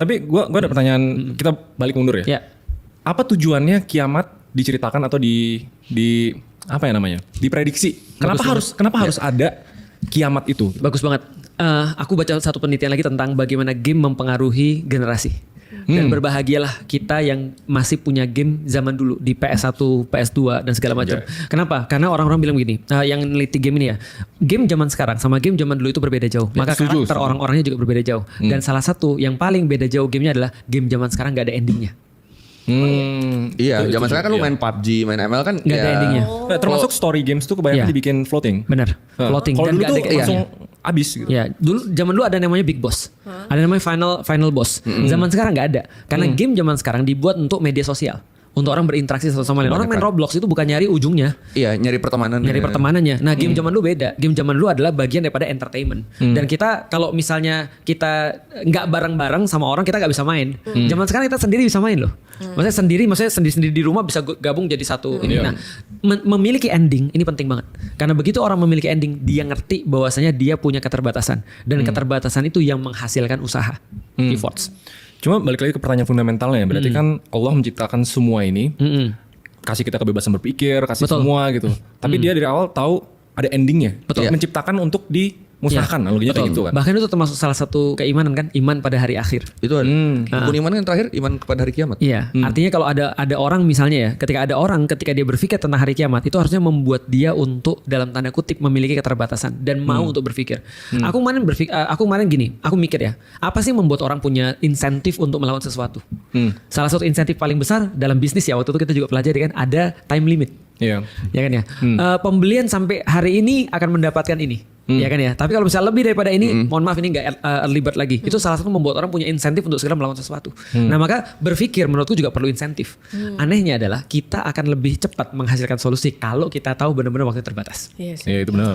Tapi gue ada pertanyaan, kita balik mundur ya. Ya. Apa tujuannya kiamat diceritakan atau di apa ya namanya? Diprediksi. Kenapa harus ada kiamat itu? Bagus banget. Aku baca satu penelitian lagi tentang bagaimana game mempengaruhi generasi. Dan berbahagialah kita yang masih punya game zaman dulu di PS1, PS2 dan segala macam. Kenapa? Karena orang-orang bilang begini, yang neliti game ini ya, game zaman sekarang sama game zaman dulu itu berbeda jauh. Maka karakter orang-orangnya juga berbeda jauh. Dan salah satu yang paling beda jauh gamenya adalah game zaman sekarang gak ada endingnya. Iya, zaman sekarang kan lu main PUBG, main ML kan Gak ada endingnya. Termasuk story games tuh kebanyakan dibikin floating. Bener, floating. Kalau Dan dulu gak tuh ada langsung abis gitu. Ya, zaman dulu ada namanya Big Boss. Ada namanya Final Boss. Zaman sekarang nggak ada. Karena game zaman sekarang dibuat untuk media sosial. Untuk orang berinteraksi satu sama lain. Orang main Roblox itu bukan nyari ujungnya. Iya, nyari pertemanan. Nyari pertemanannya. Nah, game zaman dulu beda. Game zaman dulu adalah bagian daripada entertainment. Dan kita kalau misalnya kita nggak bareng-bareng sama orang, kita nggak bisa main. Zaman sekarang kita sendiri bisa main loh. Maksudnya sendiri di rumah bisa gabung jadi satu ini. Nah, memiliki ending ini penting banget. Karena begitu orang memiliki ending, dia ngerti bahwasanya dia punya keterbatasan. Dan keterbatasan itu yang menghasilkan usaha, efforts. Cuma balik lagi ke pertanyaan fundamentalnya, berarti kan Allah menciptakan semua ini, kasih kita kebebasan berpikir, kasih semua gitu. Tapi dia dari awal tahu ada endingnya. Betul. Menciptakan untuk dimusnahkan, loginya kayak gitu kan. Bahkan itu termasuk salah satu keimanan kan, iman pada hari akhir. Itu rukun iman kan terakhir iman kepada hari kiamat. Iya, artinya kalau ada orang misalnya ya, ketika dia berpikir tentang hari kiamat, itu harusnya membuat dia untuk dalam tanda kutip memiliki keterbatasan dan mau untuk berpikir. Aku kemarin gini, aku mikir ya, apa sih membuat orang punya insentif untuk melakukan sesuatu? Salah satu insentif paling besar dalam bisnis ya, waktu itu kita juga pelajari kan, ada time limit. Iya. Ya kan ya. Pembelian sampai hari ini akan mendapatkan ini. Ya kan ya. Tapi kalau misalnya lebih daripada ini, mohon maaf ini nggak early bird lagi. Itu salah satu membuat orang punya insentif untuk segera melakukan sesuatu. Nah maka berpikir menurutku juga perlu insentif. Anehnya adalah kita akan lebih cepat menghasilkan solusi kalau kita tahu benar-benar waktu terbatas. Iya itu benar.